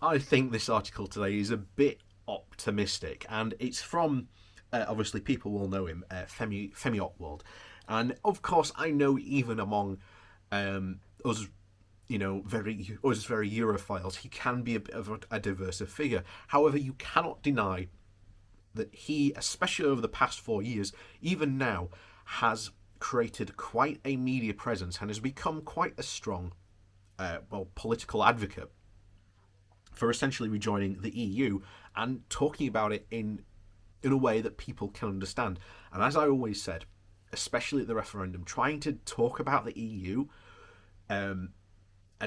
I think this article today is a bit optimistic, and it's from obviously people will know him, Femi Otwald, and of course I know even among us, very Europhiles, he can be a bit of a diverse figure. However, you cannot deny that he, especially over the past 4 years, even now, has created quite a media presence and has become quite a strong, political advocate for essentially rejoining the EU and talking about it in a way that people can understand. And as I always said, especially at the referendum, trying to talk about the EU and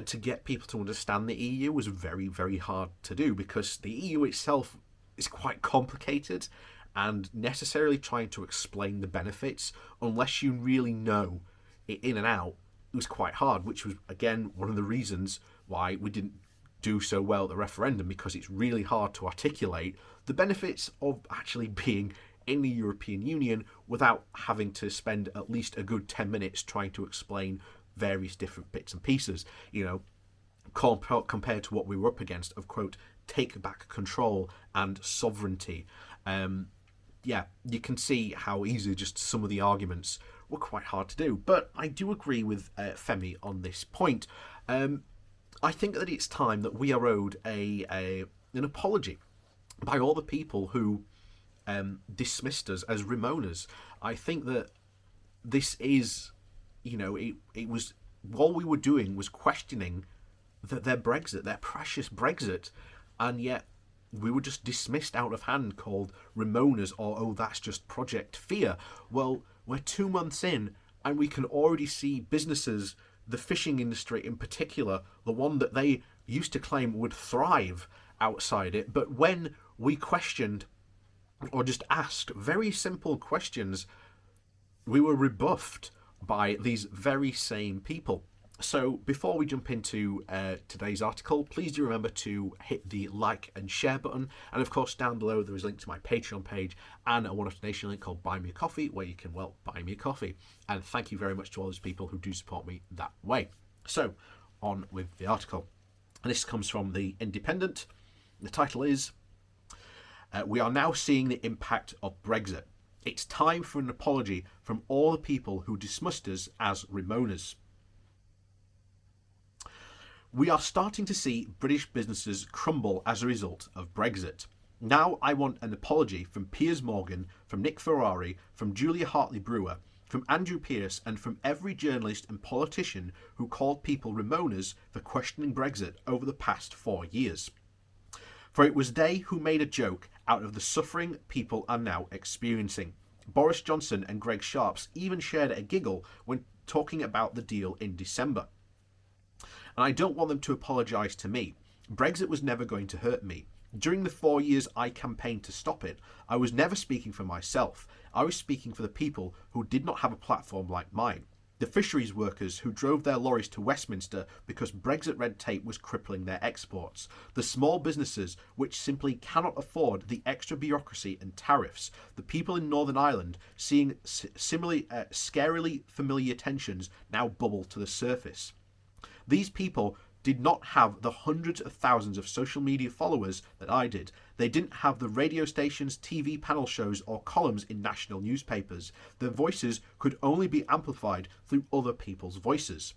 to get people to understand the EU was very, very hard to do because the EU itself is quite complicated, and necessarily trying to explain the benefits, unless you really know it in and out, it was quite hard, which was, again, one of the reasons why we didn't do so well at the referendum, because it's really hard to articulate the benefits of actually being in the European Union without having to spend at least a good 10 minutes trying to explain various different bits and pieces, compared to what we were up against of, quote, take back control and sovereignty. You can see how easy just some of the arguments were quite hard to do. But I do agree with Femi on this point. I think that it's time that we are owed an apology by all the people who dismissed us as Ramonas. I think that this is, it was, all we were doing was questioning their Brexit, their precious Brexit, and yet we were just dismissed out of hand, called Ramonas, or, oh, that's just Project Fear. Well, we're 2 months in, and we can already see businesses, the fishing industry in particular, the one that they used to claim would thrive outside it. But when we questioned or just asked very simple questions, we were rebuffed by these very same people. So before we jump into today's article, please do remember to hit the like and share button. And of course, down below there is a link to my Patreon page and a one-off donation link called Buy Me a Coffee, where you can, well, buy me a coffee. And thank you very much to all those people who do support me that way. So, on with the article. And this comes from The Independent. The title is, We are now seeing the impact of Brexit. It's time for an apology from all the people who dismissed us as Ramonas. We are starting to see British businesses crumble as a result of Brexit. Now I want an apology from Piers Morgan, from Nick Ferrari, from Julia Hartley-Brewer, from Andrew Pierce, and from every journalist and politician who called people Ramonas for questioning Brexit over the past 4 years. For it was they who made a joke out of the suffering people are now experiencing. Boris Johnson and Greg Sharps even shared a giggle when talking about the deal in December. And I don't want them to apologise to me. Brexit was never going to hurt me. During the 4 years I campaigned to stop it, I was never speaking for myself. I was speaking for the people who did not have a platform like mine. The fisheries workers who drove their lorries to Westminster because Brexit red tape was crippling their exports. The small businesses which simply cannot afford the extra bureaucracy and tariffs. The people in Northern Ireland seeing similarly scarily familiar tensions now bubble to the surface. These people did not have the hundreds of thousands of social media followers that I did. They didn't have the radio stations, TV panel shows, or columns in national newspapers. Their voices could only be amplified through other people's voices.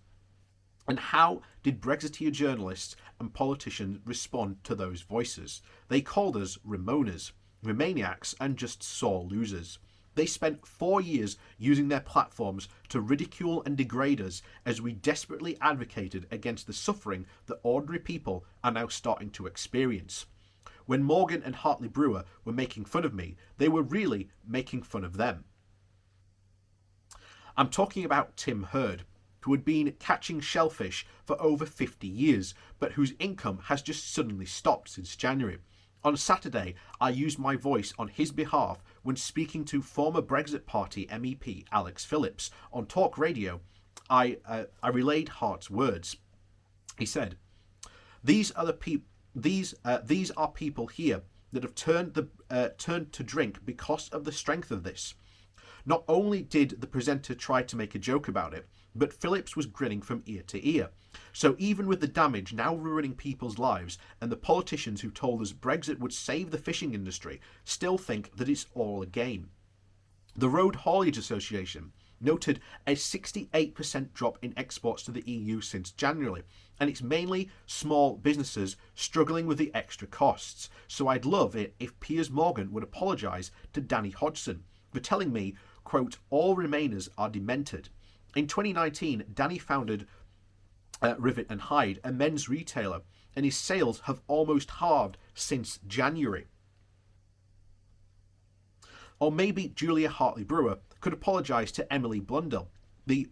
And how did Brexiteer journalists and politicians respond to those voices? They called us Ramonas, Remainiacs, and just sore losers. They spent 4 years using their platforms to ridicule and degrade us as we desperately advocated against the suffering that ordinary people are now starting to experience. When Morgan and Hartley Brewer were making fun of me, they were really making fun of them. I'm talking about Tim Hurd, who had been catching shellfish for over 50 years, but whose income has just suddenly stopped since January. On Saturday, I used my voice on his behalf when speaking to former Brexit Party MEP Alex Phillips on Talk Radio. I relayed Hart's words. He said, "These are people here that have turned to drink because of the strength of this. Not only did the presenter try to make a joke about it, But Phillips was grinning from ear to ear. So even with the damage now ruining people's lives, and the politicians who told us Brexit would save the fishing industry still think that it's all a game. The Road Haulage Association noted a 68% drop in exports to the EU since January, and it's mainly small businesses struggling with the extra costs. So I'd love it if Piers Morgan would apologise to Danny Hodgson for telling me, quote, all Remainers are demented. In 2019, Danny founded Rivet and Hide, a men's retailer, and his sales have almost halved since January. Or maybe Julia Hartley-Brewer could apologise to Emily Blundell, the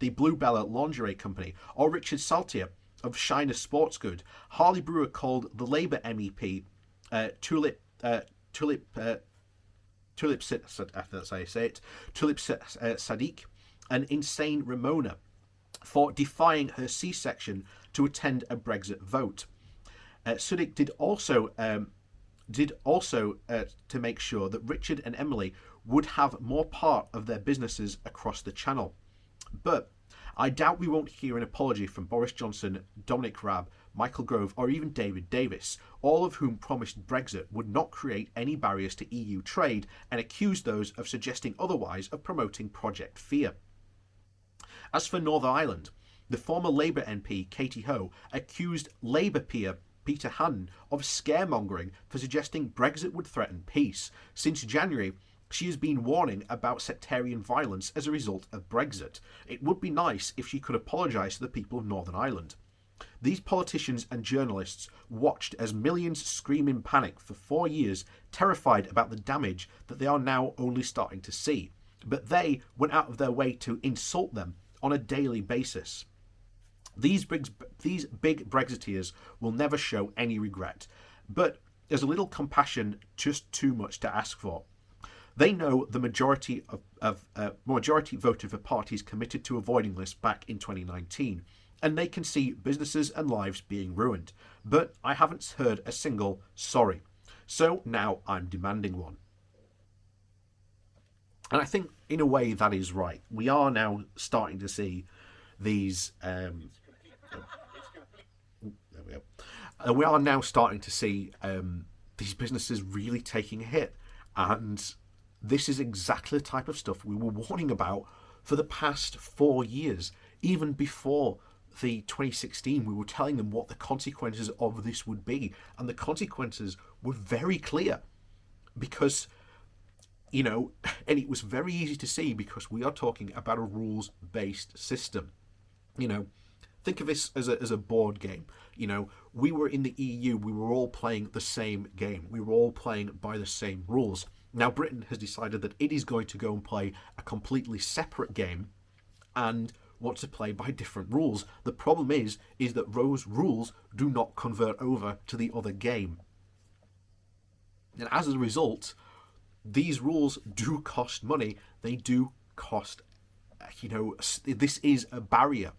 Bluebella lingerie company, or Richard Saltier of Shiner Sports Good. Hartley-Brewer called the Labour MEP Tulip Sadiq an insane Ramona for defying her C-section to attend a Brexit vote. Sadiq did also to make sure that Richard and Emily would have more part of their businesses across the channel. But I doubt we won't hear an apology from Boris Johnson, Dominic Raab, Michael Gove, or even David Davis, all of whom promised Brexit would not create any barriers to EU trade and accused those of suggesting otherwise of promoting Project Fear. As for Northern Ireland, the former Labour MP Katie Ho accused Labour peer Peter Hannon of scaremongering for suggesting Brexit would threaten peace. Since January, she has been warning about sectarian violence as a result of Brexit. It would be nice if she could apologise to the people of Northern Ireland. These politicians and journalists watched as millions scream in panic for 4 years, terrified about the damage that they are now only starting to see. But they went out of their way to insult them on a daily basis. These big Brexiteers will never show any regret, but there's a little compassion just too much to ask for. They know the majority voted for parties committed to avoiding this back in 2019, and they can see businesses and lives being ruined. But I haven't heard a single sorry. So now I'm demanding one. And I think, in a way, that is right. We are now starting to see these... there we go. We are now starting to see these businesses really taking a hit. And this is exactly the type of stuff we were warning about for the past 4 years. Even before the 2016, we were telling them what the consequences of this would be. And the consequences were very clear. Because... and it was very easy to see because we are talking about a rules-based system. Think of this as a board game. We were in the EU, we were all playing the same game. We were all playing by the same rules. Now Britain has decided that it is going to go and play a completely separate game and want to play by different rules. The problem is that those rules do not convert over to the other game. And as a result... these rules do cost money. They do cost, this is a barrier,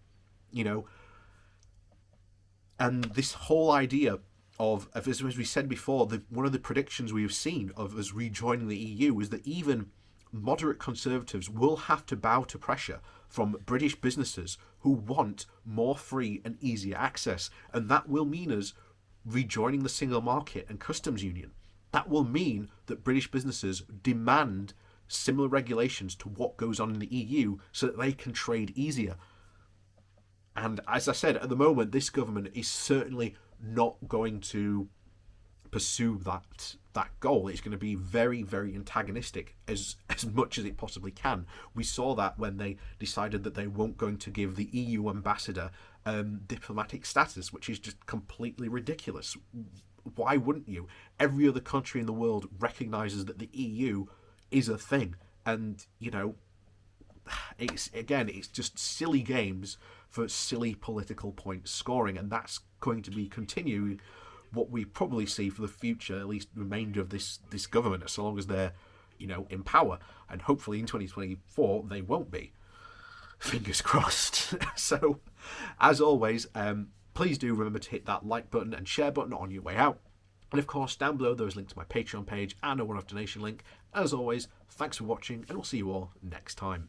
And this whole idea of as we said before, one of the predictions we have seen of us rejoining the EU is that even moderate conservatives will have to bow to pressure from British businesses who want more free and easier access. And that will mean us rejoining the single market and customs union. That will mean that British businesses demand similar regulations to what goes on in the EU so that they can trade easier. And as I said, at the moment, this government is certainly not going to pursue that goal. It's going to be very, very antagonistic as much as it possibly can. We saw that when they decided that they weren't going to give the EU ambassador diplomatic status, which is just completely ridiculous. Why wouldn't you? Every other country in the world recognises that the EU is a thing. And, it's just silly games for silly political point scoring. And that's going to be continuing what we probably see for the future, at least the remainder of this government, so long as they're, in power. And hopefully in 2024, they won't be. Fingers crossed. So, as always, please do remember to hit that like button and share button on your way out. And of course, down below there is a link to my Patreon page and a one-off donation link. As always, thanks for watching, and we'll see you all next time.